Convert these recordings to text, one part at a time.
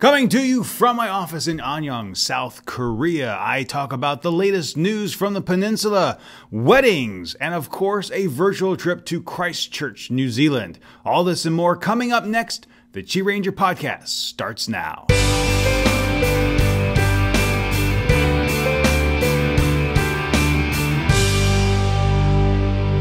Coming to you from my office in Anyang, South Korea, I talk about the latest news from the peninsula, weddings, and of course a virtual trip to Christchurch, New Zealand. All this and more coming up next. The QiRanger Podcast starts now.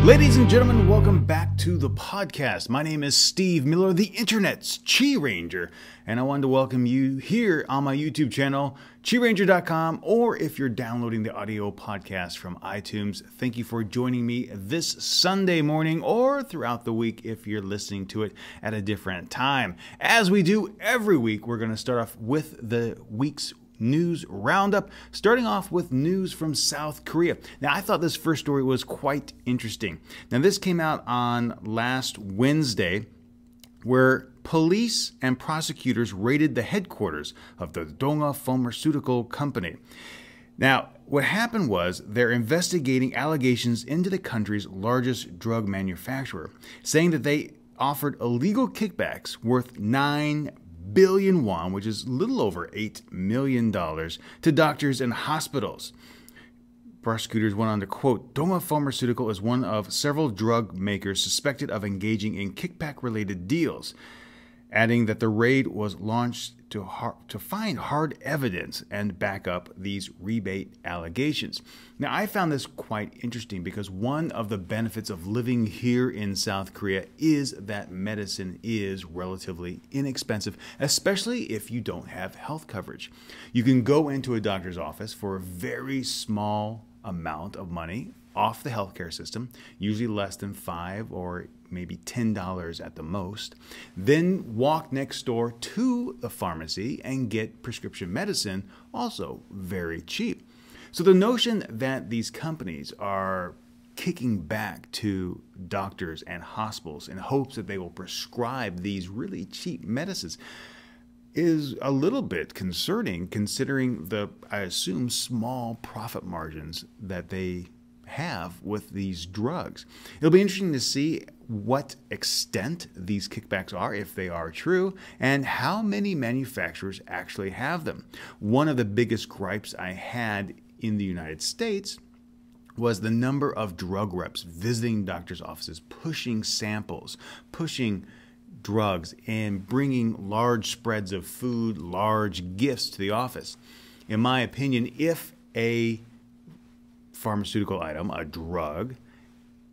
Ladies and gentlemen, welcome back to the podcast. My name is Steve Miller, the internet's QiRanger, and I wanted to welcome you here on my YouTube channel, QiRanger.com, or if you're downloading the audio podcast from iTunes, thank you for joining me this Sunday morning or throughout the week if you're listening to it at a different time. As we do every week, we're going to start off with the week's news roundup, starting off with news from South Korea. Now, I thought this first story was quite interesting. Now, this came out on last Wednesday, where police and prosecutors raided the headquarters of the Dongha Pharmaceutical Company. Now, what happened was they're investigating allegations into the country's largest drug manufacturer, saying that they offered illegal kickbacks worth 9 billion won, which is a little over $8 million, to doctors and hospitals. Prosecutors went on to quote, Dongha Pharmaceutical is one of several drug makers suspected of engaging in kickback-related deals, adding that the raid was launched to find hard evidence and back up these rebate allegations. Now, I found this quite interesting because one of the benefits of living here in South Korea is that medicine is relatively inexpensive, especially if you don't have health coverage. You can go into a doctor's office for a very small amount of money off the healthcare system, usually less than $5 or maybe $10 at the most, then walk next door to the pharmacy and get prescription medicine, also very cheap. So the notion that these companies are kicking back to doctors and hospitals in hopes that they will prescribe these really cheap medicines is a little bit concerning, considering the, I assume, small profit margins that they have with these drugs. It'll be interesting to see what extent these kickbacks are, if they are true, and how many manufacturers actually have them. One of the biggest gripes I had in the United States was the number of drug reps visiting doctors' offices, pushing samples, pushing drugs, and bringing large spreads of food, large gifts to the office. In my opinion, if a pharmaceutical item, a drug,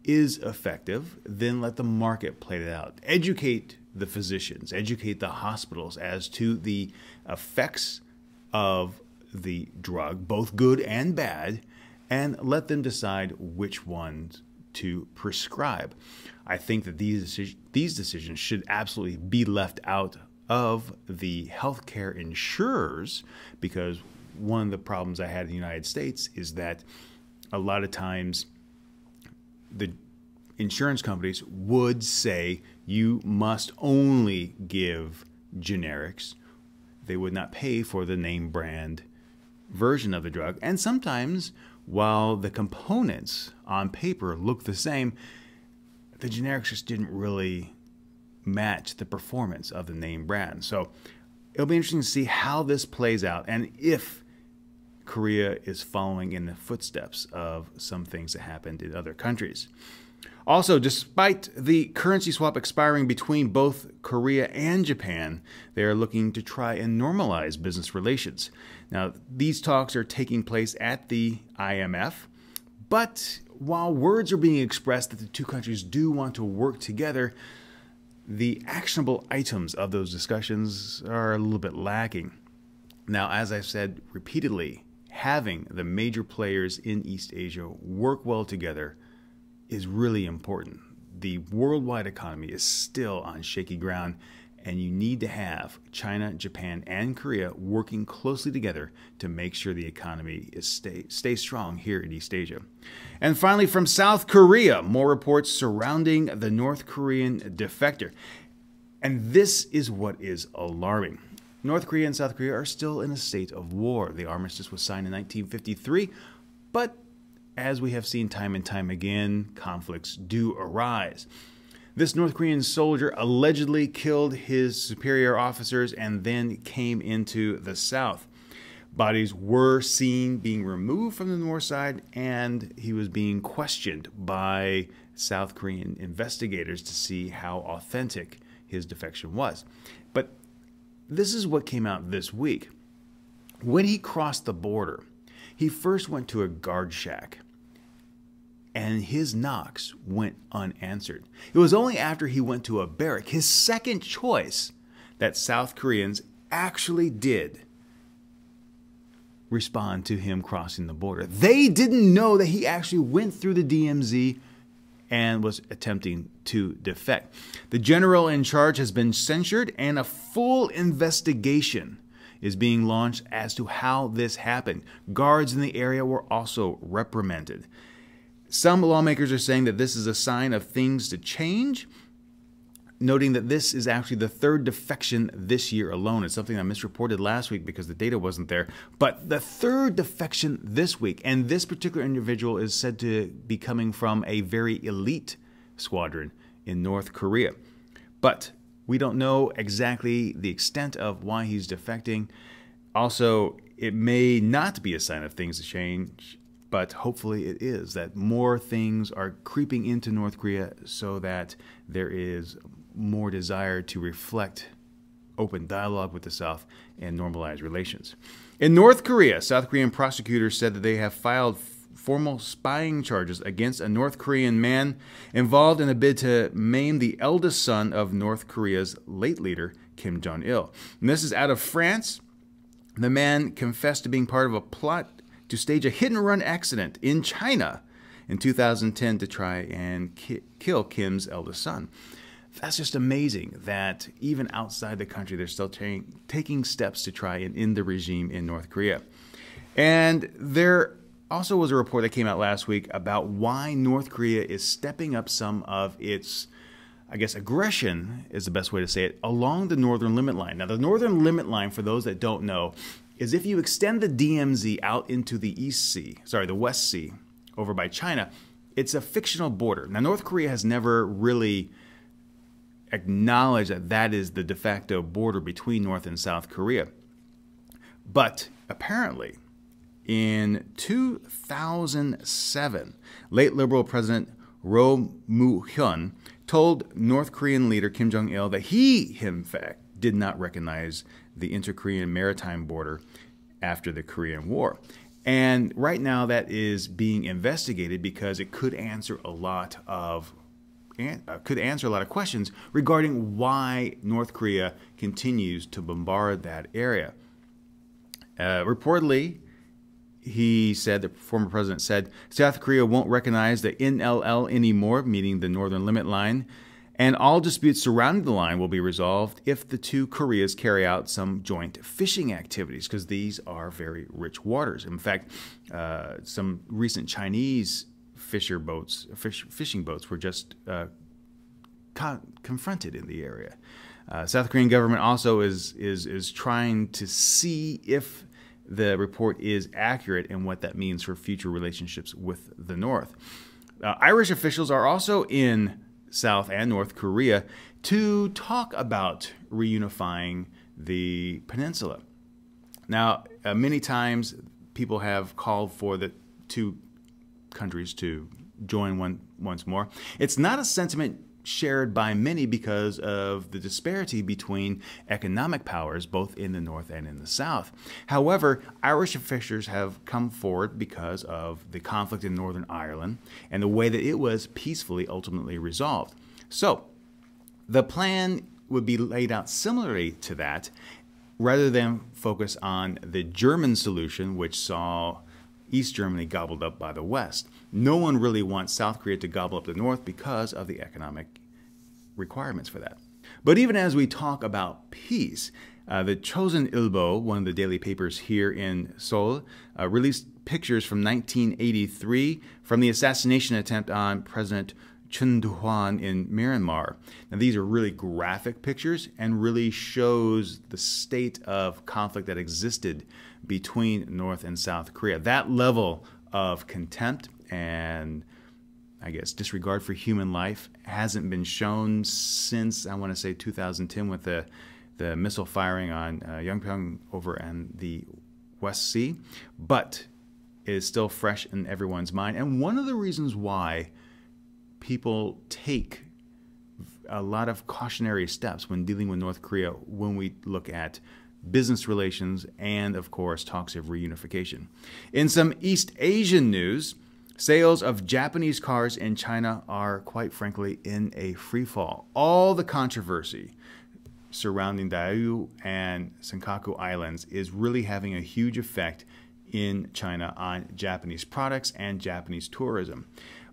is effective, then let the market play it out. Educate the physicians, educate the hospitals as to the effects of the drug, both good and bad, and let them decide which ones to prescribe. I think that these decisions should absolutely be left out of the healthcare insurers, because one of the problems I had in the United States is that a lot of times the insurance companies would say you must only give generics. They would not pay for the name brand version of the drug. And sometimes, while the components on paper look the same, the generics just didn't really match the performance of the name brand. So it'll be interesting to see how this plays out and if Korea is following in the footsteps of some things that happened in other countries. Also, despite the currency swap expiring between both Korea and Japan, they are looking to try and normalize business relations. Now, these talks are taking place at the IMF, but while words are being expressed that the two countries do want to work together, the actionable items of those discussions are a little bit lacking. Now, as I've said repeatedly, having the major players in East Asia work well together is really important. The worldwide economy is still on shaky ground, and you need to have China, Japan, and Korea working closely together to make sure the economy is stay strong here in East Asia. And finally, from South Korea, more reports surrounding the North Korean defector. And this is what is alarming. North Korea and South Korea are still in a state of war. The armistice was signed in 1953, but as we have seen time and time again, conflicts do arise. This North Korean soldier allegedly killed his superior officers and then came into the south. Bodies were seen being removed from the north side, and he was being questioned by South Korean investigators to see how authentic his defection was. But this is what came out this week. When he crossed the border, he first went to a guard shack, and his knocks went unanswered. It was only after he went to a barrack, his second choice, that South Koreans actually did respond to him crossing the border. They didn't know that he actually went through the DMZ and was attempting to defect. The general in charge has been censured, and a full investigation is being launched as to how this happened. Guards in the area were also reprimanded. Some lawmakers are saying that this is a sign of things to change, noting that this is actually the third defection this year alone. It's something I misreported last week because the data wasn't there. But the third defection this week, and this particular individual is said to be coming from a very elite squadron in North Korea. But we don't know exactly the extent of why he's defecting. Also, it may not be a sign of things to change, but hopefully it is, that more things are creeping into North Korea so that there is more desire to reflect open dialogue with the South and normalize relations. In North Korea, South Korean prosecutors said that they have filed formal spying charges against a North Korean man involved in a bid to maim the eldest son of North Korea's late leader, Kim Jong-il. And this is out of France. The man confessed to being part of a plot to stage a hit-and-run accident in China in 2010 to try and kill Kim's eldest son. That's just amazing that even outside the country, they're still taking steps to try and end the regime in North Korea. And there also was a report that came out last week about why North Korea is stepping up some of its, I guess, aggression is the best way to say it, along the northern limit line. Now, the northern limit line, for those that don't know, is if you extend the DMZ out into the the West Sea, over by China, it's a fictional border. Now, North Korea has never really acknowledged that that is the de facto border between North and South Korea. But apparently, in 2007, late Liberal President Roh Moo-hyun told North Korean leader Kim Jong-il that he, in fact, did not recognize the inter-Korean maritime border after the Korean War. And right now that is being investigated because it could answer a lot of questions regarding why North Korea continues to bombard that area. Reportedly, he said, the former president said, South Korea won't recognize the NLL anymore, meaning the northern limit line, and all disputes surrounding the line will be resolved if the two Koreas carry out some joint fishing activities, because these are very rich waters. In fact, some recent Chinese fishing boats were just confronted in the area. South Korean government also is trying to see if the report is accurate and what that means for future relationships with the North. Irish officials are also in South and North Korea to talk about reunifying the peninsula. Now, many times people have called for the two countries to join once more. It's not a sentiment shared by many because of the disparity between economic powers both in the North and in the South. However, Irish officials have come forward because of the conflict in Northern Ireland and the way that it was peacefully ultimately resolved. So, the plan would be laid out similarly to that, rather than focus on the German solution, which saw East Germany gobbled up by the West. No one really wants South Korea to gobble up the North because of the economic requirements for that. But even as we talk about peace, the Chosun Ilbo, one of the daily papers here in Seoul, released pictures from 1983 from the assassination attempt on President Chun Doo-hwan in Myanmar. Now, these are really graphic pictures and really shows the state of conflict that existed between North and South Korea. That level of contempt and I guess, disregard for human life hasn't been shown since, I want to say, 2010 with the missile firing on Yongpyong over in the West Sea, but it is still fresh in everyone's mind. And one of the reasons why people take a lot of cautionary steps when dealing with North Korea when we look at business relations and, of course, talks of reunification. In some East Asian news, sales of Japanese cars in China are, quite frankly, in a free fall. All the controversy surrounding Diaoyu and Senkaku Islands is really having a huge effect in China on Japanese products and Japanese tourism.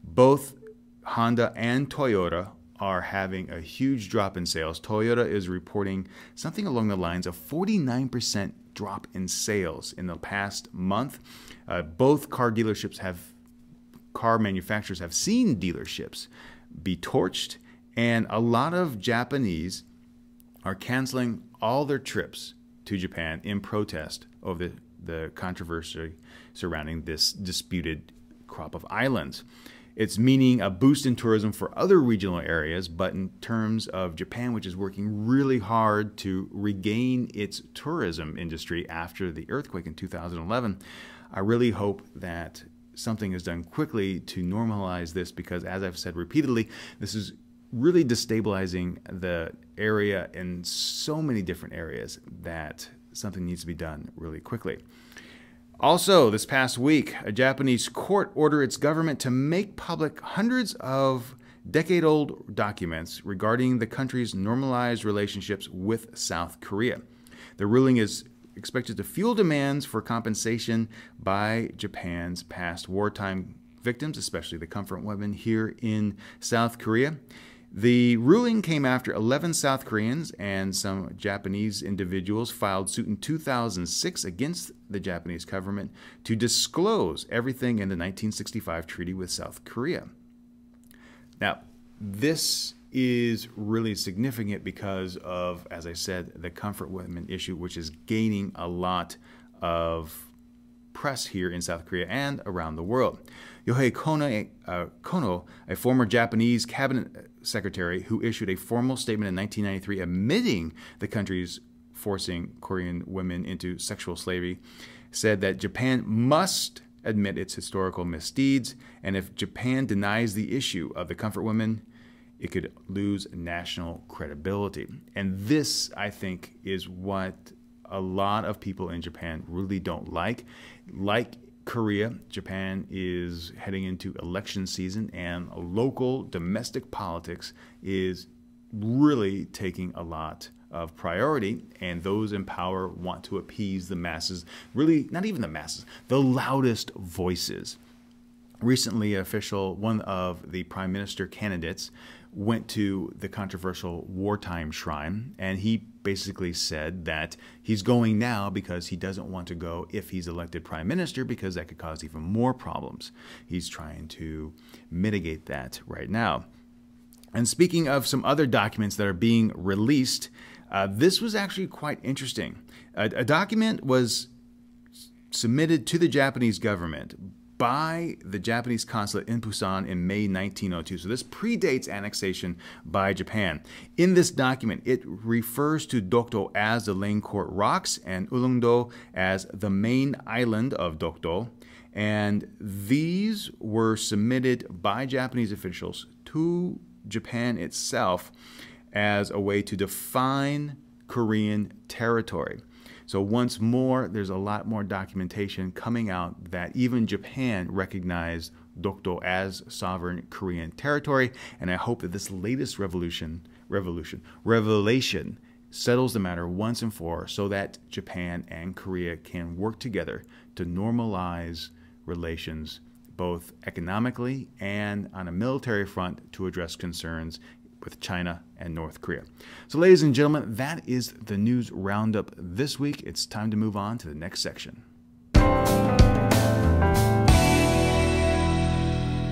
Both Honda and Toyota are having a huge drop in sales. Toyota is reporting something along the lines of 49% drop in sales in the past month. Both car manufacturers have seen dealerships be torched, and a lot of Japanese are canceling all their trips to Japan in protest of the controversy surrounding this disputed crop of islands. It's meaning a boost in tourism for other regional areas, but in terms of Japan, which is working really hard to regain its tourism industry after the earthquake in 2011, I really hope that something is done quickly to normalize this, because, as I've said repeatedly, this is really destabilizing the area in so many different areas that something needs to be done really quickly. Also, this past week, a Japanese court ordered its government to make public hundreds of decade-old documents regarding the country's normalized relationships with South Korea. The ruling is expected to fuel demands for compensation by Japan's past wartime victims, especially the comfort women here in South Korea. The ruling came after 11 South Koreans and some Japanese individuals filed suit in 2006 against the Japanese government to disclose everything in the 1965 treaty with South Korea. Now, this is really significant because of, as I said, the comfort women issue, which is gaining a lot of press here in South Korea and around the world. Yohei Kono, a former Japanese cabinet secretary who issued a formal statement in 1993 admitting the country's forcing Korean women into sexual slavery, said that Japan must admit its historical misdeeds, and if Japan denies the issue of the comfort women, it could lose national credibility. And this, I think, is what a lot of people in Japan really don't like. Like Korea, Japan is heading into election season, and local domestic politics is really taking a lot of priority, and those in power want to appease the masses, really not even the masses, the loudest voices. Recently, one of the prime minister candidates went to the controversial wartime shrine, and he basically said that he's going now because he doesn't want to go if he's elected prime minister, because that could cause even more problems. He's trying to mitigate that right now. And speaking of some other documents that are being released, this was actually quite interesting. A document was submitted to the Japanese government by the Japanese consulate in Busan in May 1902. So this predates annexation by Japan. In this document, it refers to Dokdo as the Lane-Court Rocks and Ulleungdo as the main island of Dokdo. And these were submitted by Japanese officials to Japan itself as a way to define Korean territory. So once more, there's a lot more documentation coming out that even Japan recognized Dokdo as sovereign Korean territory, and I hope that this latest revelation settles the matter once and for all, so that Japan and Korea can work together to normalize relations both economically and on a military front to address concerns with China and North Korea. So ladies and gentlemen, that is the news roundup this week. It's time to move on to the next section.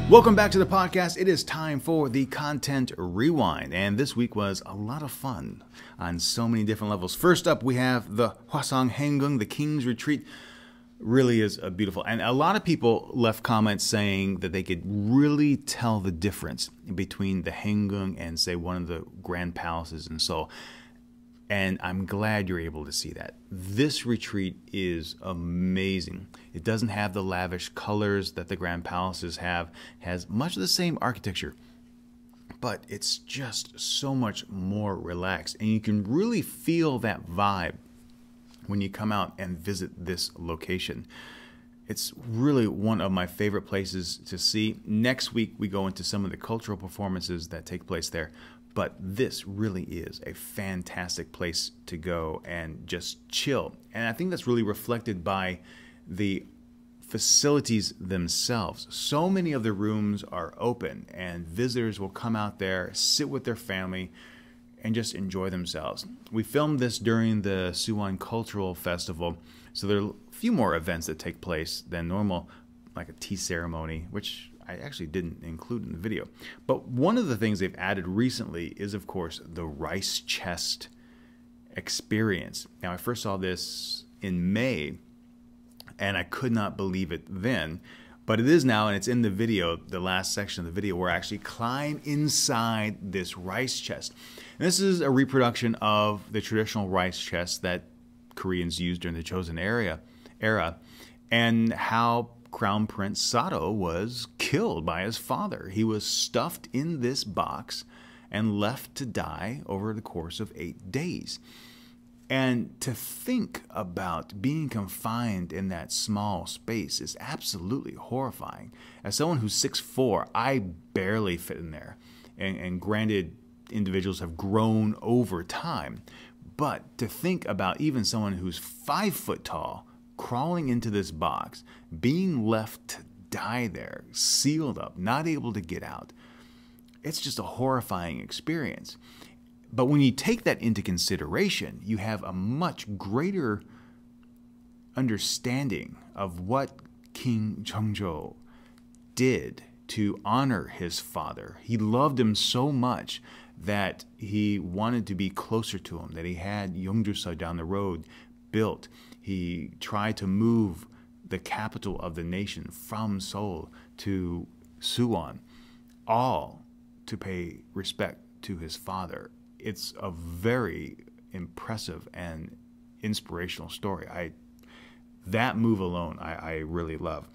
Welcome back to the podcast. It is time for the Content Rewind, and this week was a lot of fun on so many different levels. First up, we have the Hwasong Haengung, the King's Retreat. really is a beautiful. And a lot of people left comments saying that they could really tell the difference between the Haengung and, say, one of the grand palaces in Seoul. And I'm glad you're able to see that. This retreat is amazing. It doesn't have the lavish colors that the grand palaces have, has much of the same architecture, but it's just so much more relaxed. And you can really feel that vibe when you come out and visit this location. It's really one of my favorite places to see. Next week, we go into some of the cultural performances that take place there. But this really is a fantastic place to go and just chill. And I think that's really reflected by the facilities themselves. So many of the rooms are open, and visitors will come out there, sit with their family, and just enjoy themselves. We filmed this during the Suwon Cultural Festival, so there are a few more events that take place than normal, like a tea ceremony, which I actually didn't include in the video. But one of the things they've added recently is, of course, the rice chest experience. Now, I first saw this in May, and I could not believe it then. But it is now, and it's in the video, the last section of the video, where I actually climb inside this rice chest. And this is a reproduction of the traditional rice chest that Koreans used during the Joseon era, and how Crown Prince Sato was killed by his father. He was stuffed in this box and left to die over the course of 8 days. And to think about being confined in that small space is absolutely horrifying. As someone who's 6'4", I barely fit in there. And granted, individuals have grown over time. But to think about even someone who's 5 foot tall crawling into this box, being left to die there, sealed up, not able to get out, it's just a horrifying experience. But when you take that into consideration, you have a much greater understanding of what King Jeongjo did to honor his father. He loved him so much that he wanted to be closer to him, that he had Yeongju-so down the road built. He tried to move the capital of the nation from Seoul to Suwon, all to pay respect to his father. It's a very impressive and inspirational story. That move alone, I really love.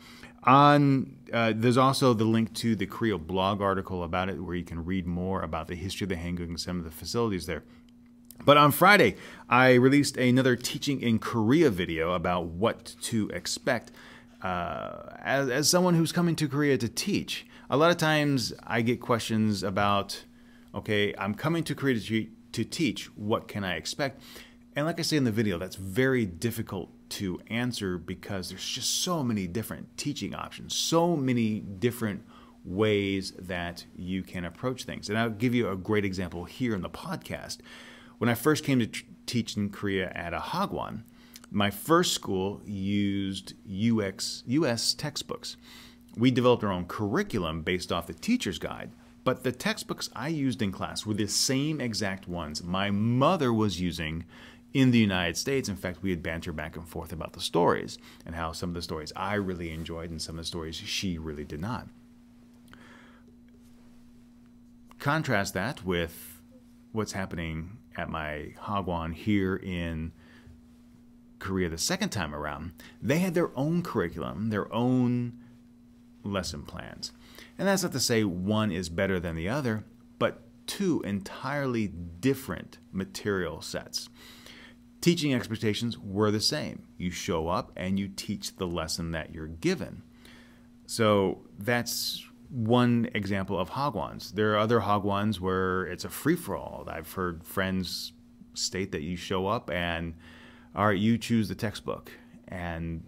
There's also the link to the Korea blog article about it, where you can read more about the history of the Haengung and some of the facilities there. But on Friday, I released another Teaching in Korea video about what to expect as someone who's coming to Korea to teach. A lot of times I get questions about, okay, I'm coming to Korea to teach. What can I expect? And like I say in the video, that's very difficult to answer because there's just so many different teaching options, so many different ways that you can approach things. And I'll give you a great example here in the podcast. When I first came to teach in Korea at a Hagwon, my first school used US textbooks. We developed our own curriculum based off the teacher's guide. But the textbooks I used in class were the same exact ones my mother was using in the United States. In fact, we had banter back and forth about the stories and how some of the stories I really enjoyed and some of the stories she really did not. Contrast that with what's happening at my Hagwon here in Korea the second time around. They had their own curriculum, their own lesson plans. And that's not to say one is better than the other, but two entirely different material sets. Teaching expectations were the same. You show up and you teach the lesson that you're given. So that's one example of Hagwons. There are other Hagwons where it's a free-for-all. I've heard friends state that you show up and, all right, you choose the textbook. And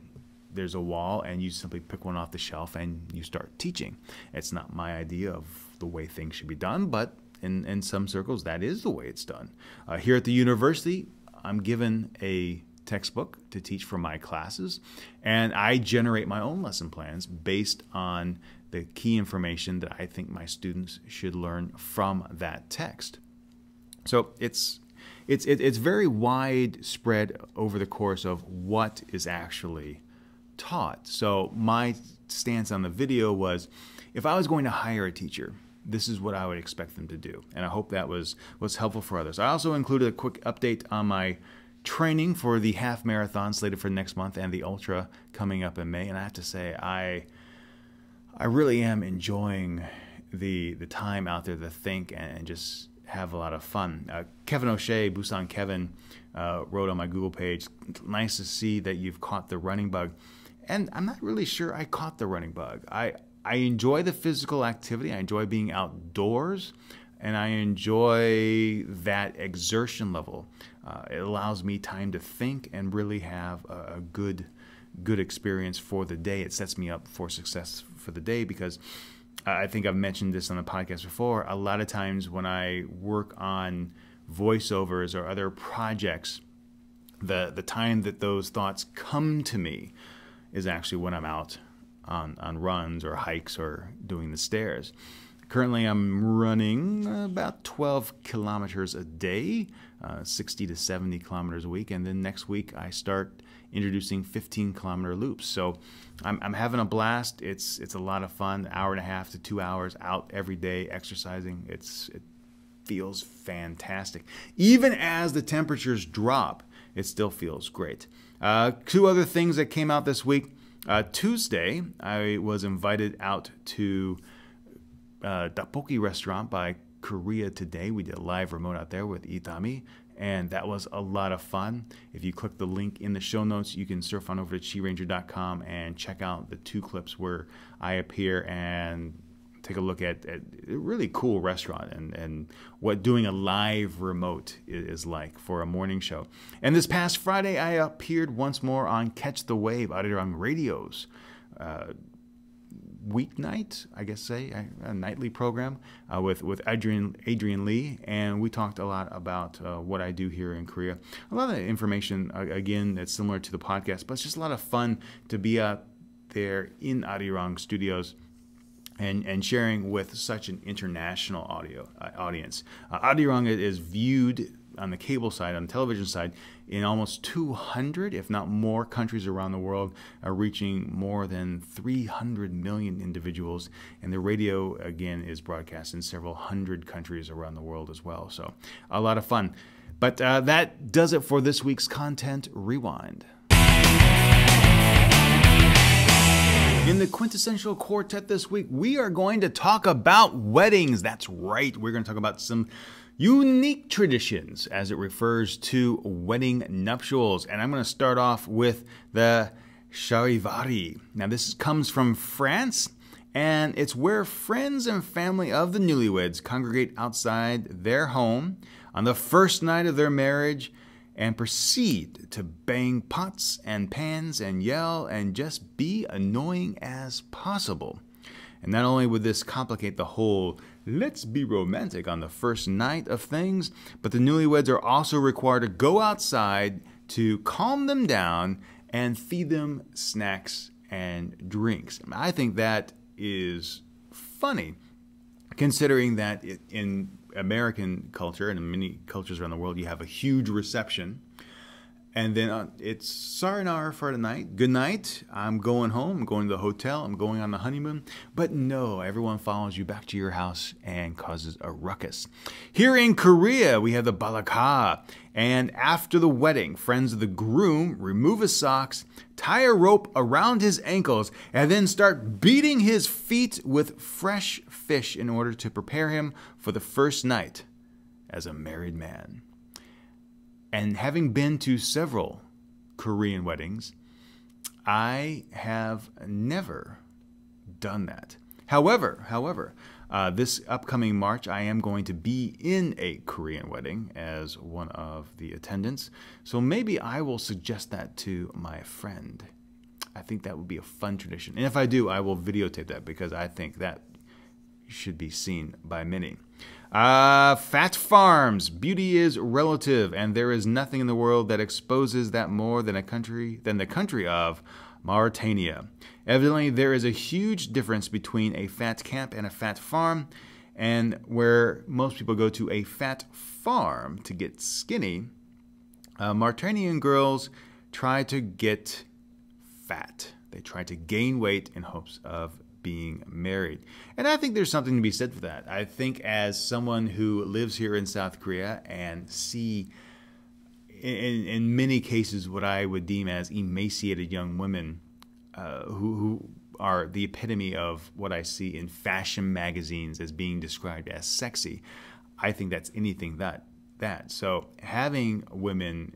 there's a wall and you simply pick one off the shelf and you start teaching. It's not my idea of the way things should be done, but in some circles, that is the way it's done. Here at the university, I'm given a textbook to teach for my classes, and I generate my own lesson plans based on the key information that I think my students should learn from that text. So it's very widespread over the course of what is actually taught. So my stance on the video was, if I was going to hire a teacher, this is what I would expect them to do. And I hope that was helpful for others. I also included a quick update on my training for the half marathon slated for next month and the ultra coming up in May. And I have to say, I really am enjoying the time out there to think and just have a lot of fun. Kevin O'Shea, Busan Kevin, wrote on my Google page, nice to see that you've caught the running bug. And I'm not really sure I caught the running bug. I enjoy the physical activity. I enjoy being outdoors, and I enjoy that exertion level. It allows me time to think and really have a good experience for the day. It sets me up for success for the day because I think I've mentioned this on the podcast before. A lot of times when I work on voiceovers or other projects, the time that those thoughts come to me is actually when I'm out on runs or hikes or doing the stairs. Currently, I'm running about 12 kilometers a day, 60 to 70 kilometers a week, and then next week I start introducing 15-kilometer loops. So I'm having a blast. It's a lot of fun. An hour and a half to 2 hours out every day exercising. It feels fantastic. Even as the temperatures drop, it still feels great. Two other things that came out this week. Tuesday, I was invited out to Tteokbokki restaurant by Korea Today. We did a live remote out there with Itami, and that was a lot of fun. If you click the link in the show notes, you can surf on over to QiRanger.com and check out the 2 clips where I appear and take a look at a really cool restaurant and what doing a live remote is like for a morning show. And this past Friday, I appeared once more on Catch the Wave, Arirang Radio's weeknight, I guess a nightly program with Adrian Lee, and we talked a lot about what I do here in Korea. A lot of information, again, that's similar to the podcast, but it's just a lot of fun to be out there in Arirang Studios and sharing with such an international audience. Arirang is viewed on the cable side, on the television side, in almost 200, if not more, countries around the world, reaching more than 300 million individuals. And the radio, again, is broadcast in several hundred countries around the world as well. So a lot of fun. But that does it for this week's Content Rewind. In the Quintessential Quartet this week, we are going to talk about weddings. That's right. We're going to talk about some unique traditions as it refers to wedding nuptials. And I'm going to start off with the charivari. Now, this comes from France, and it's where friends and family of the newlyweds congregate outside their home on the first night of their marriage and proceed to bang pots and pans and yell and just be annoying as possible. And not only would this complicate the whole let's be romantic on the first night of things, but the newlyweds are also required to go outside to calm them down and feed them snacks and drinks. I think that is funny, considering that in American culture and in many cultures around the world, you have a huge reception. And then it's sayonara for the night. Good night. I'm going home. I'm going to the hotel. I'm going on the honeymoon. But no, everyone follows you back to your house and causes a ruckus. Here in Korea, we have the balaka. And after the wedding, friends of the groom remove his socks, tie a rope around his ankles, and then start beating his feet with fresh fish in order to prepare him for the first night as a married man. And having been to several Korean weddings, I have never done that. However, this upcoming March, I am going to be in a Korean wedding as one of the attendants. So maybe I will suggest that to my friend. I think that would be a fun tradition. And if I do, I will videotape that because I think that should be seen by many. Fat farms. Beauty is relative, and there is nothing in the world that exposes that more than the country of Mauritania. Evidently, there is a huge difference between a fat camp and a fat farm, and where most people go to a fat farm to get skinny, Mauritanian girls try to get fat. They try to gain weight in hopes of being married. And I think there's something to be said for that. I think as someone who lives here in South Korea and see in many cases what I would deem as emaciated young women who are the epitome of what I see in fashion magazines as being described as sexy, I think that's anything that. So having women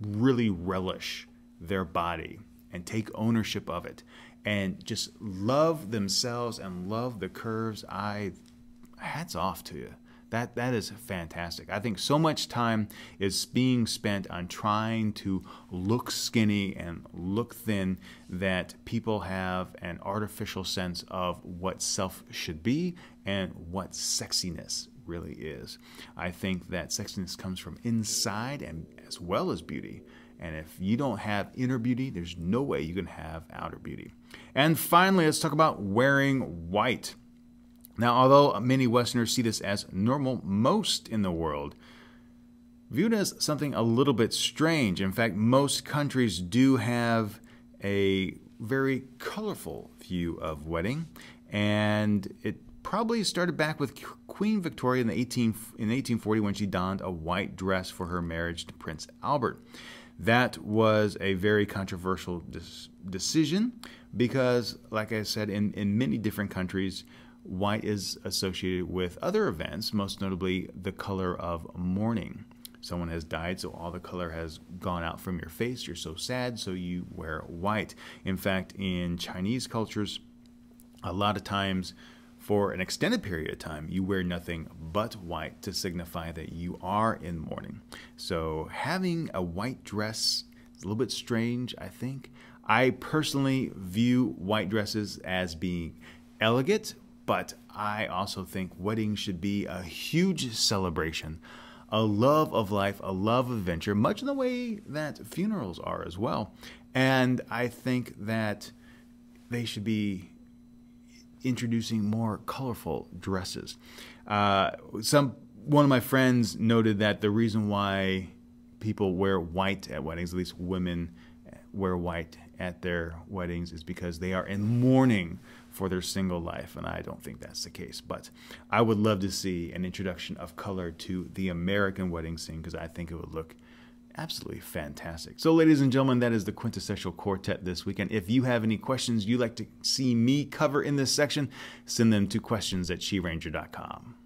really relish their body and take ownership of it and just love themselves and love the curves, hats off to you. That is fantastic. I think so much time is being spent on trying to look skinny and look thin that people have an artificial sense of what self should be and what sexiness really is. I think that sexiness comes from inside and as well as beauty. And if you don't have inner beauty, there's no way you can have outer beauty. And finally, let's talk about wearing white. Now, although many Westerners see this as normal, most in the world view it as something a little bit strange. In fact, most countries do have a very colorful view of wedding, and it probably started back with Queen Victoria in 1840 when she donned a white dress for her marriage to Prince Albert. That was a very controversial decision because, like I said, in many different countries, white is associated with other events, most notably the color of mourning. Someone has died, so all the color has gone out from your face. You're so sad, so you wear white. In fact, in Chinese cultures, a lot of times, for an extended period of time, you wear nothing but white to signify that you are in mourning. So having a white dress is a little bit strange, I think. I personally view white dresses as being elegant, but I also think weddings should be a huge celebration, a love of life, a love of adventure, much in the way that funerals are as well. And I think that they should be introducing more colorful dresses. One of my friends noted that the reason why people wear white at weddings, at least women wear white at their weddings, is because they are in mourning for their single life, and I don't think that's the case. But I would love to see an introduction of color to the American wedding scene because I think it would look absolutely fantastic. So, ladies and gentlemen, that is the Quintessential Quartet this weekend. If you have any questions you'd like to see me cover in this section, send them to questions@QiRanger.com.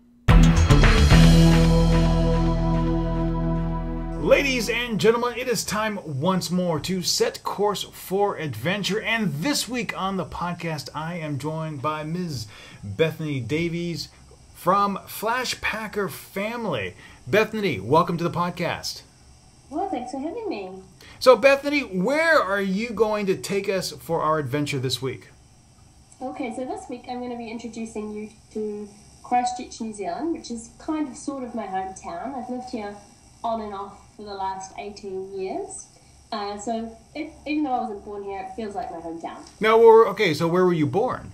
Ladies and gentlemen, it is time once more to set course for adventure. And this week on the podcast, I am joined by Ms. Bethany Davies from Flashpacker Family. Bethany, welcome to the podcast. Well, thanks for having me. So, Bethany, where are you going to take us for our adventure this week? Okay, so this week I'm going to be introducing you to Christchurch, New Zealand, which is kind of sort of my hometown. I've lived here on and off for the last 18 years. So even though I wasn't born here, it feels like my hometown. Now, so where were you born?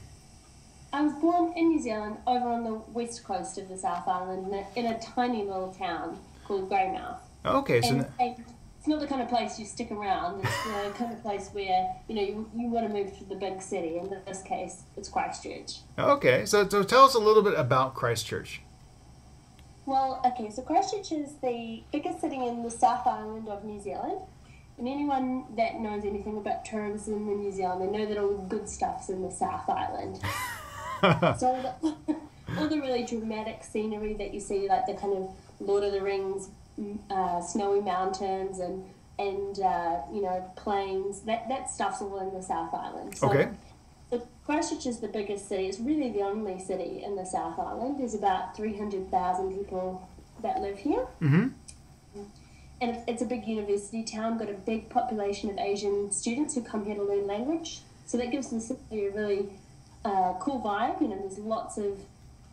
I was born in New Zealand over on the west coast of the South Island in a tiny little town called Greymouth. Okay, so... It's not the kind of place you stick around. It's the kind of place where, you want to move to the big city. In this case, it's Christchurch. Okay, so tell us a little bit about Christchurch. Well, okay, so Christchurch is the biggest city in the South Island of New Zealand. And anyone that knows anything about tourism in New Zealand, they know that all the good stuff's in the South Island. So all the really dramatic scenery that you see, like the kind of Lord of the Rings, snowy mountains and plains, that stuff's all in the South Island. So, okay. So Christchurch is the biggest city. It's really the only city in the South Island. There's about 300,000 people that live here. Mm-hmm. And it's a big university town, got a big population of Asian students who come here to learn language. So that gives the city a really cool vibe. There's lots of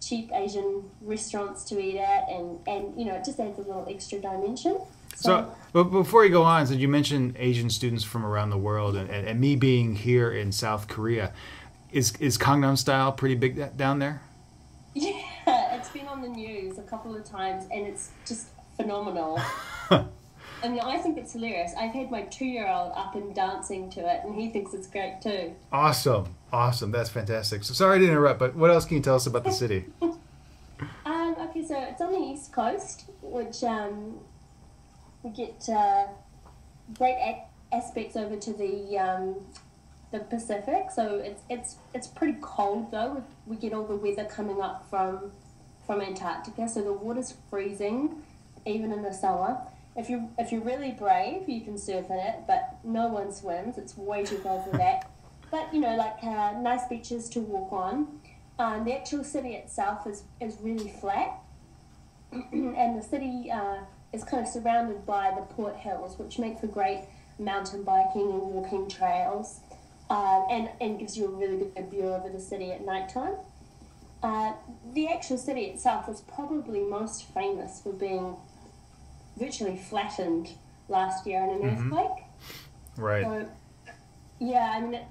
cheap Asian restaurants to eat at, and it just adds a little extra dimension. But before you go on, so you mentioned Asian students from around the world, and me being here in South Korea, is Gangnam Style pretty big down there? Yeah, it's been on the news a couple of times, and it's just phenomenal. I mean, I think it's hilarious. I've had my 2-year-old up and dancing to it, and he thinks it's great too. Awesome. That's fantastic. So sorry to interrupt, but what else can you tell us about the city? Okay, so it's on the east coast, which we get great aspects over to the Pacific. So it's pretty cold though. We get all the weather coming up from Antarctica, so the water's freezing even in the summer. If you're really brave, you can surf in it, but no one swims. It's way too cold for that. But nice beaches to walk on. The actual city itself is really flat, and the city is kind of surrounded by the Port Hills, which make for great mountain biking and walking trails, and gives you a really good view over the city at nighttime. The actual city itself is probably most famous for being virtually flattened last year in an earthquake. Right. So, yeah, I mean,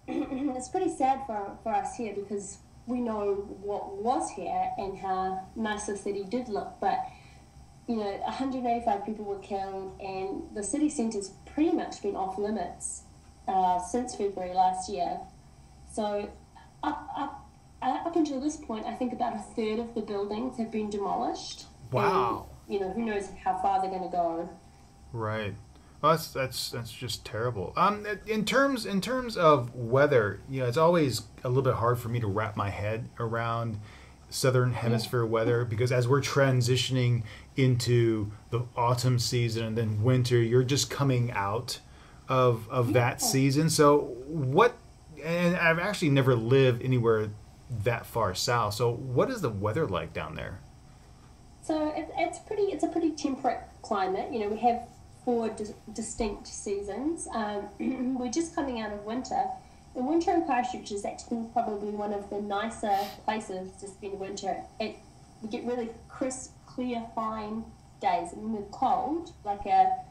it's pretty sad for us here because we know what was here and how nice the city did look, but 185 people were killed, and the city centre's pretty much been off limits since February last year. So up until this point, I think about a third of the buildings have been demolished. Wow. And, who knows how far they're going to go. Right. Well, that's just terrible. In terms of weather, it's always a little bit hard for me to wrap my head around southern hemisphere weather, because as we're transitioning into the autumn season and then winter, you're just coming out of that season. So and I've actually never lived anywhere that far south. So what is the weather like down there? So it's a pretty temperate climate. We have 4 distinct seasons. We're just coming out of winter. And winter in Christchurch is actually probably one of the nicer places to spend winter. We get really crisp, clear, fine days. And when we're cold, like a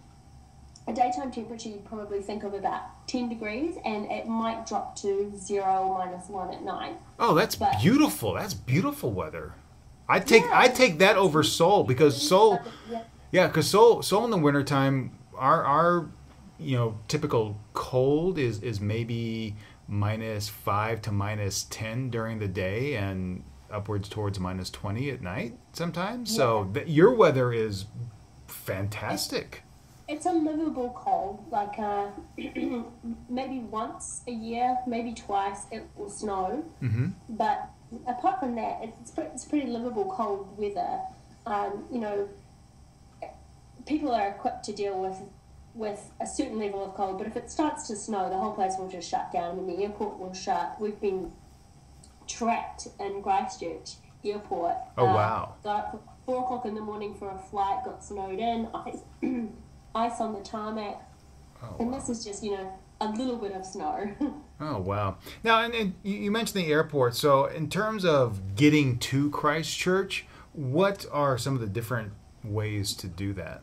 daytime temperature, you'd probably think of about 10 degrees, and it might drop to 0 or -1 at night. Oh, that's beautiful. That's beautiful weather. I'd take that over Seoul, because Seoul in the wintertime, our typical cold is maybe -5 to -10 during the day and upwards towards -20 at night sometimes. Yeah. So your weather is fantastic. It's a livable cold. Like maybe once a year, maybe twice, it will snow. Mm-hmm. But apart from that, it's pretty livable cold weather. People are equipped to deal with a certain level of cold, but if it starts to snow, the whole place will just shut down. I mean, the airport will shut. We've been trapped in Christchurch airport. Oh, wow. Got up at 4 o'clock in the morning for a flight, got snowed in, ice on the tarmac. Oh, and wow. This is just, a little bit of snow. Oh, wow. Now, and you mentioned the airport. So in terms of getting to Christchurch, what are some of the different ways to do that?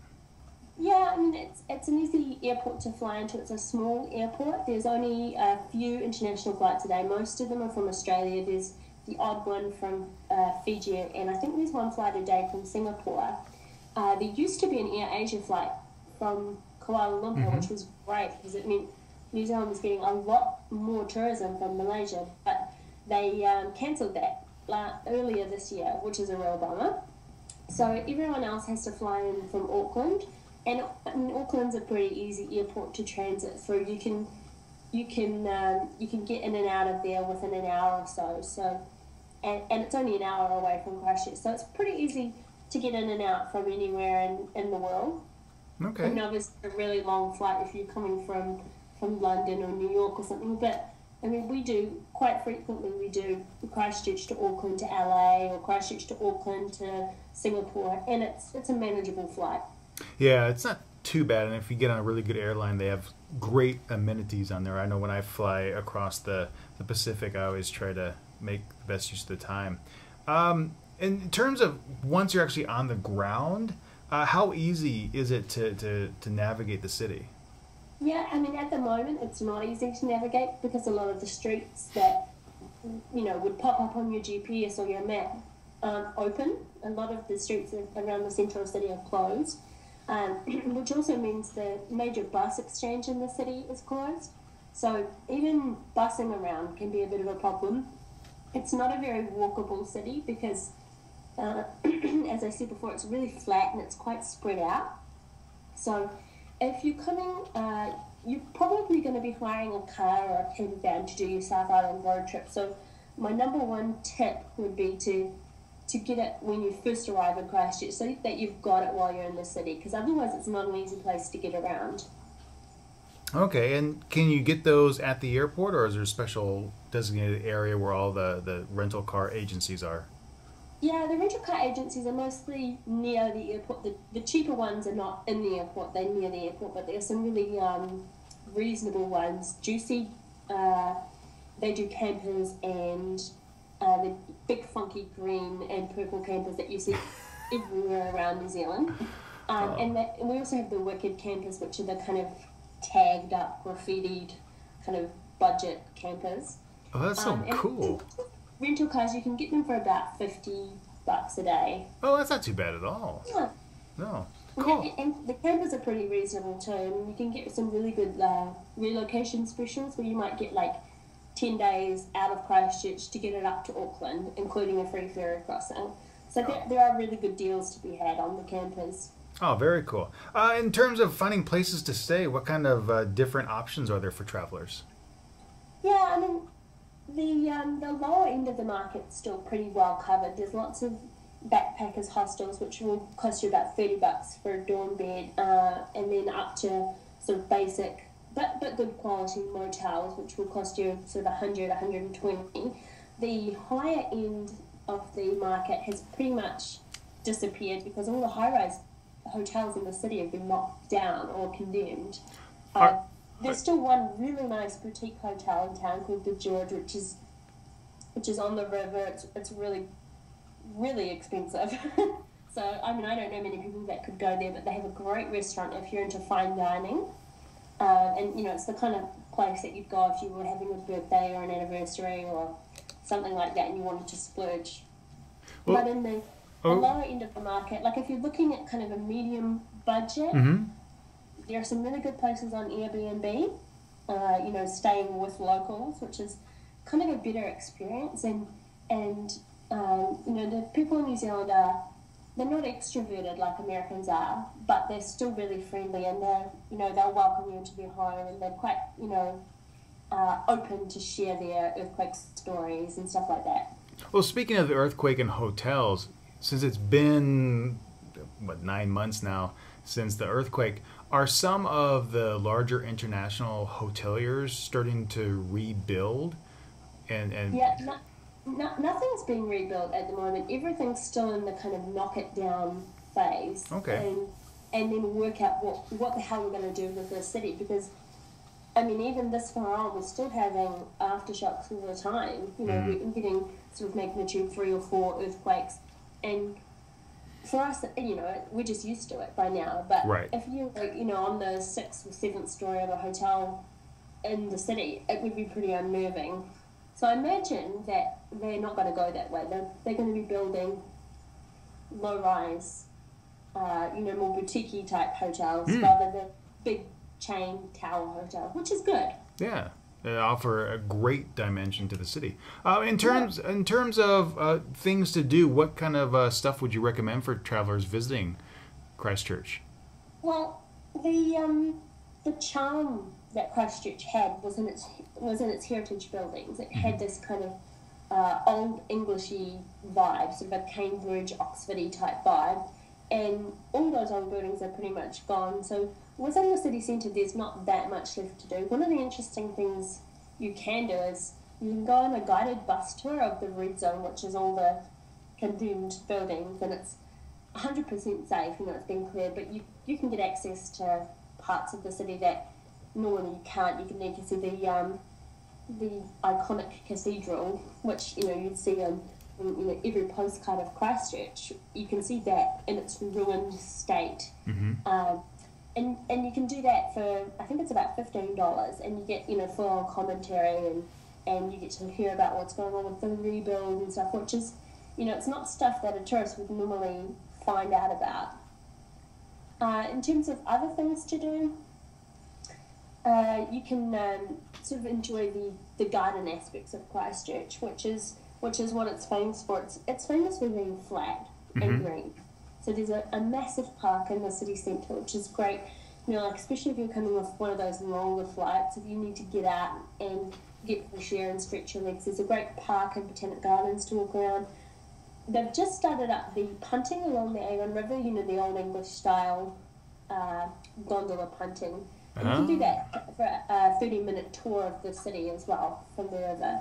Yeah, I mean, it's an easy airport to fly into. It's a small airport. There's only a few international flights a day. Most of them are from Australia. There's the odd one from Fiji, and I think there's one flight a day from Singapore. There used to be an Air Asia flight from Kuala Lumpur, which was great because it meant New Zealand was getting a lot more tourism from Malaysia, but they cancelled that earlier this year, which is a real bummer. So everyone else has to fly in from Auckland. And Auckland's a pretty easy airport to transit through. You can get in and out of there within an hour or so. So, and it's only an hour away from Christchurch, so it's pretty easy to get in and out from anywhere in the world. Okay. And obviously a really long flight if you're coming from London or New York or something. But I mean, we do Christchurch to Auckland to LA, or Christchurch to Auckland to Singapore, and it's a manageable flight. Yeah, it's not too bad, and if you get on a really good airline, they have great amenities on there. I know when I fly across the Pacific, I always try to make the best use of the time. In terms of once you're actually on the ground, how easy is it to navigate the city? Yeah, I mean, at the moment, it's not easy to navigate because a lot of the streets that, would pop up on your GPS or your map aren't open. A lot of the streets around the central city are closed. which also means the major bus exchange in the city is closed. So even busing around can be a bit of a problem. It's not a very walkable city because, as I said before, it's really flat and it's quite spread out. So if you're coming, you're probably going to be hiring a car or a camper van to do your South Island road trip. So my number one tip would be to get it when you first arrive in Christchurch, so that you've got it while you're in the city, because otherwise it's not an easy place to get around. Okay, and can you get those at the airport, or is there a special designated area where all the rental car agencies are? Yeah, the rental car agencies are mostly near the airport. The cheaper ones are not in the airport, they're near the airport, but there are some really reasonable ones. Juicy, they do campers and the big funky green and purple campers that you see everywhere around New Zealand. And we also have the wicked campers, which are the kind of tagged up, graffitied kind of budget campers. Oh, that's so cool. Rental cars, you can get them for about $50 a day. Oh, that's not too bad at all. Yeah. No. Cool. Yeah, and the campers are pretty reasonable too. And you can get some really good relocation specials where you might get like 10 days out of Christchurch to get it up to Auckland, including a free ferry crossing. So there are really good deals to be had on the campers. Oh, very cool. In terms of finding places to stay, what kind of different options are there for travelers? Yeah, I mean, the lower end of the market's still pretty well covered. There's lots of backpackers hostels, which will cost you about $30 for a dorm bed, and then up to sort of basic but good quality motels, which will cost you sort of $100, $120. The higher end of the market has pretty much disappeared because all the high-rise hotels in the city have been knocked down or condemned. There's still one really nice boutique hotel in town called the George, which is on the river. It's really, really expensive. So, I mean, I don't know many people that could go there, but they have a great restaurant if you're into fine dining. And, you know, it's the kind of place that you'd go if you were having a birthday or an anniversary or something like that and you wanted to splurge. Well, but in the lower end of the market, like if you're looking at kind of a medium budget, there are some really good places on Airbnb, you know, staying with locals, which is kind of a better experience. And you know, the people in New Zealand they're not extroverted like Americans are, but they're still really friendly, and they'll welcome you into their home, and they're quite, you know, open to share their earthquake stories and stuff like that. Well, speaking of the earthquake and hotels, since it's been 9 months now since the earthquake, are some of the larger international hoteliers starting to rebuild? And yeah, nothing's being rebuilt at the moment. Everything's still in the kind of knock it down phase. Okay. And then work out what the hell we're going to do with the city, because I mean, even this far on, we're still having aftershocks all the time. You know, we're getting sort of magnitude 3 or 4 earthquakes, and for us, you know, we're just used to it by now. But if you're, you know, on the 6th or 7th story of a hotel in the city, it would be pretty unnerving. So I imagine that they're not going to go that way. They're going to be building low-rise, you know, more boutique-y type hotels rather than big chain tower hotels, which is good. Yeah, they offer a great dimension to the city. In terms of things to do, what kind of stuff would you recommend for travelers visiting Christchurch? Well, the charm that Christchurch had was in its heritage buildings. It had this kind of old Englishy vibe, sort of a Cambridge, Oxfordy type vibe, and all those old buildings are pretty much gone. So within the city centre, there's not that much left to do. One of the interesting things you can do is you can go on a guided bus tour of the Red Zone, which is all the condemned buildings, and it's 100% safe. You know, it's been cleared, but you can get access to parts of the city that normally you can't. You can need to see the iconic cathedral, which, you know, you'd see on, you know, every postcard of Christchurch. You can see that in its ruined state. And you can do that for, I think it's about $15, and you get, you know, full commentary, and you get to hear about what's going on with the rebuild and stuff, which is, you know, it's not stuff that a tourist would normally find out about. In terms of other things to do, you can sort of enjoy the garden aspects of Christchurch, which is what it's famous for. It's famous for being flat and green. So there's a massive park in the city centre, which is great. You know, like especially if you're coming off one of those longer flights, if you need to get out and get fresh air and stretch your legs, there's a great park and botanic gardens to walk around. They've just started up the punting along the Avon River, you know, the old English style gondola punting. And you can do that for a 30-minute tour of the city as well from the river.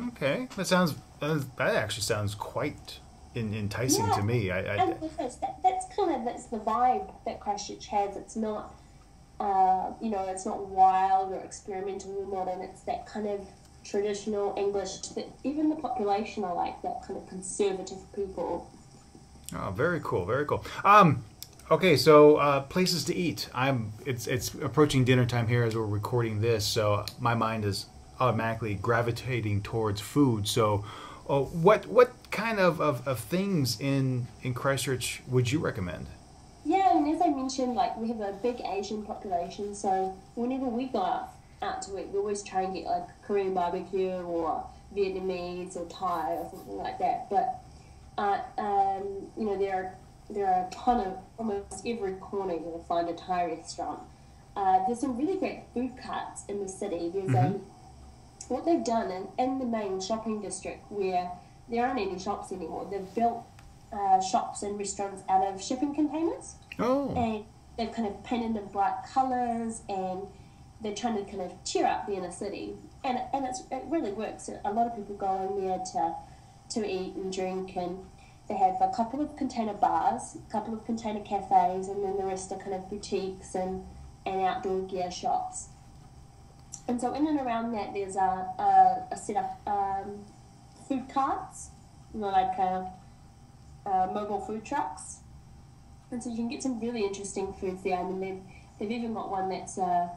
Okay, that actually sounds quite enticing to me. That's the vibe that Christchurch has. It's not, it's not wild or experimental or modern. It's that kind of traditional English that even the population are like that kind of conservative people. Oh, very cool, very cool. Okay, so places to eat. It's approaching dinner time here as we're recording this, so my mind is automatically gravitating towards food. So, what kind of things in Christchurch would you recommend? Yeah, and as I mentioned, like we have a big Asian population, so whenever we go out to eat, we always try and get like Korean barbecue or Vietnamese or Thai or something like that. But there are a ton of, almost every corner you'll find a Thai restaurant. There's some really great food carts in the city. There's what they've done in the main shopping district where there aren't any shops anymore, they've built shops and restaurants out of shipping containers. Oh. And they've kind of painted them bright colours and they're trying to kind of cheer up the inner city. And it really works. A lot of people go in there to eat and drink, and they have a couple of container bars, a couple of container cafes, and then the rest are kind of boutiques and outdoor gear shops. And so in and around that, there's a set of food carts, like mobile food trucks. And so you can get some really interesting foods there. I mean, they've even got one that's a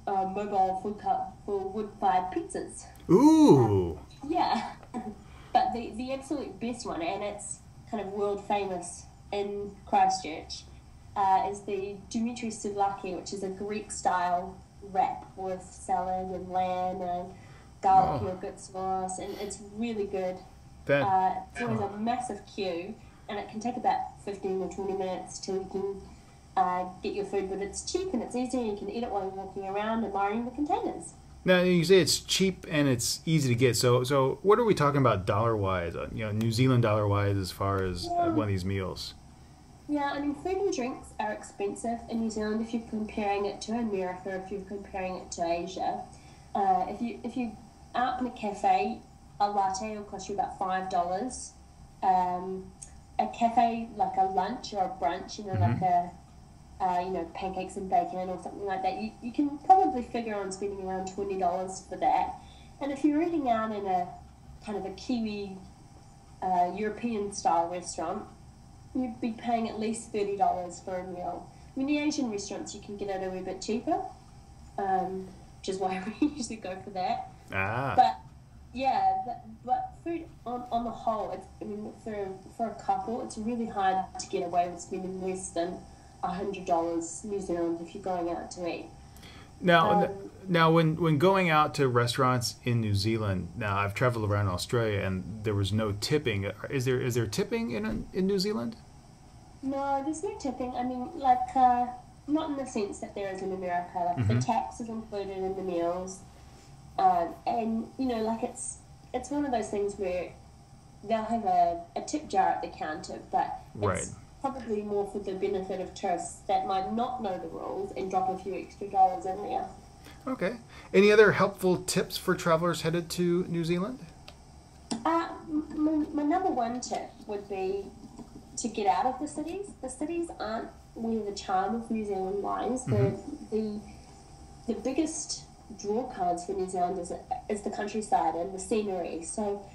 mobile food cart for wood-fired pizzas. Ooh! Yeah. But the absolute best one, and it's kind of world famous in Christchurch, is the Dimitri Souvlaki, which is a Greek-style wrap with salad and lamb and garlic yogurt sauce, and it's really good. There's always a massive queue, and it can take about 15 or 20 minutes till you can get your food, but it's cheap and it's easy, and you can eat it while you're walking around admiring the containers. Now, you say it's cheap and it's easy to get, so what are we talking about dollar-wise, New Zealand dollar-wise as far as one of these meals? Yeah, I mean, food and drinks are expensive in New Zealand if you're comparing it to America, if you're comparing it to Asia. If you out in a cafe, a latte will cost you about $5. A cafe, like a lunch or a brunch, like pancakes and bacon or something like that, you can probably figure on spending around $20 for that. And if you're eating out in a kind of a Kiwi European-style restaurant, you'd be paying at least $30 for a meal. I mean, the Asian restaurants, you can get it a wee bit cheaper, which is why we usually go for that. But food on the whole, for a couple, it's really hard to get away with spending less than $100 New Zealand if you're going out to eat. Now, when going out to restaurants in New Zealand, now I've traveled around Australia and there was no tipping. Is there tipping in New Zealand? No, there's no tipping. I mean, not in the sense that there is in America. The tax is included in the meals, and it's one of those things where they'll have a tip jar at the counter, but it's probably more for the benefit of tourists that might not know the rules and drop a few extra dollars in there. Okay. Any other helpful tips for travelers headed to New Zealand? My number one tip would be to get out of the cities. The cities aren't where the charm of New Zealand lies. The biggest draw cards for New Zealand is the countryside and the scenery. So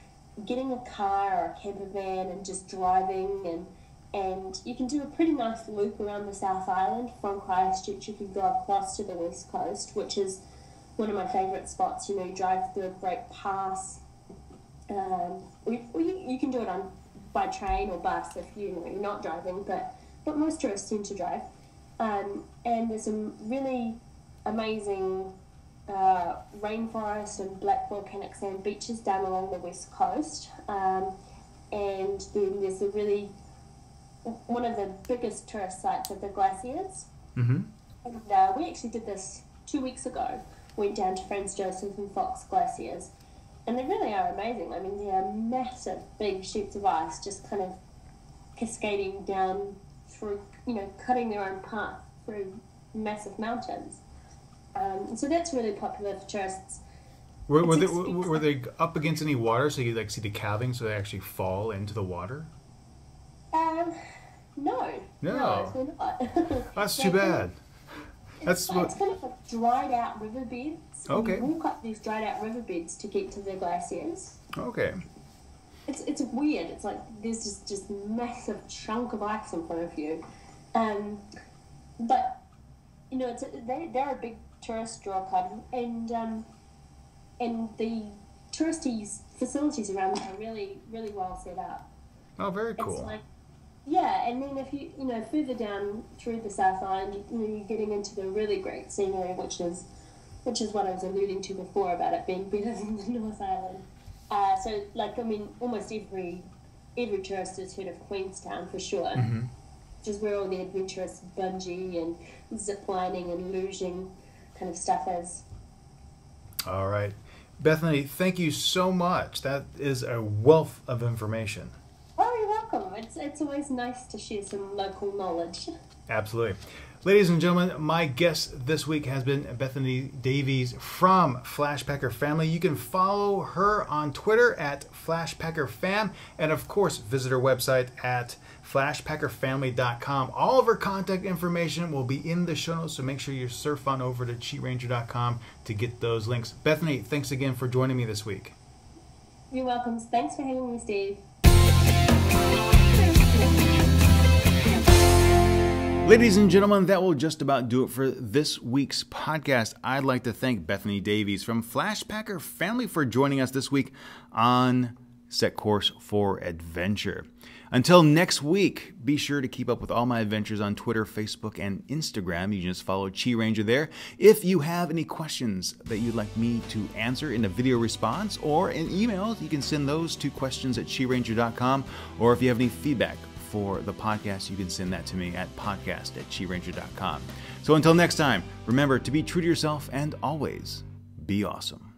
getting a car or a camper van and just driving and you can do a pretty nice loop around the South Island from Christchurch. You can go across to the West Coast, which is one of my favourite spots. You drive through a great pass. You can do it by train or bus if you're not driving, but most tourists tend to drive. And there's some really amazing rainforest and black volcanic sand beaches down along the west coast. And then there's one of the biggest tourist sites of the glaciers. Mm-hmm. And we actually did this 2 weeks ago. Went down to Franz Josef and Fox glaciers. And they really are amazing. I mean, they are massive, big sheets of ice just kind of cascading down through, cutting their own path through massive mountains. So that's really popular for tourists. Were they up against any water so you could see the calving so they actually fall into the water? No, they're not. That's too bad. It's kind of like dried out riverbeds. Okay. You walk up these dried out riverbeds to get to the glaciers. Okay. It's weird. It's like there's just massive chunk of ice in front of you, but they're a big tourist draw card, and the touristy facilities around them are really really well set up. Oh, very cool. It's like, yeah, and then if you further down through the South Island, you're getting into the really great scenery, which is what I was alluding to before about it being better than the North Island. So, almost every tourist has heard of Queenstown for sure, mm-hmm. which is where all the adventurous bungee and zip lining and luging kind of stuff is. All right. Bethany, thank you so much. That is a wealth of information. Oh, you're welcome. It's always nice to share some local knowledge. Absolutely. Ladies and gentlemen, my guest this week has been Bethany Davies from Flashpacker Family. You can follow her on Twitter at FlashpackerFam, and of course visit her website at flashpackerfamily.com. All of her contact information will be in the show notes, so make sure you surf on over to QiRanger.com to get those links. Bethany, thanks again for joining me this week. You're welcome. Thanks for having me, Steve. Ladies and gentlemen, that will just about do it for this week's podcast. I'd like to thank Bethany Davies from Flashpacker Family for joining us this week on Set Course for Adventure. Until next week, be sure to keep up with all my adventures on Twitter, Facebook, and Instagram. You can just follow QiRanger there. If you have any questions that you'd like me to answer in a video response or in emails, you can send those to questions@QiRanger.com. Or if you have any feedback for the podcast, you can send that to me at podcast@QiRanger.com. So until next time, remember to be true to yourself and always be awesome.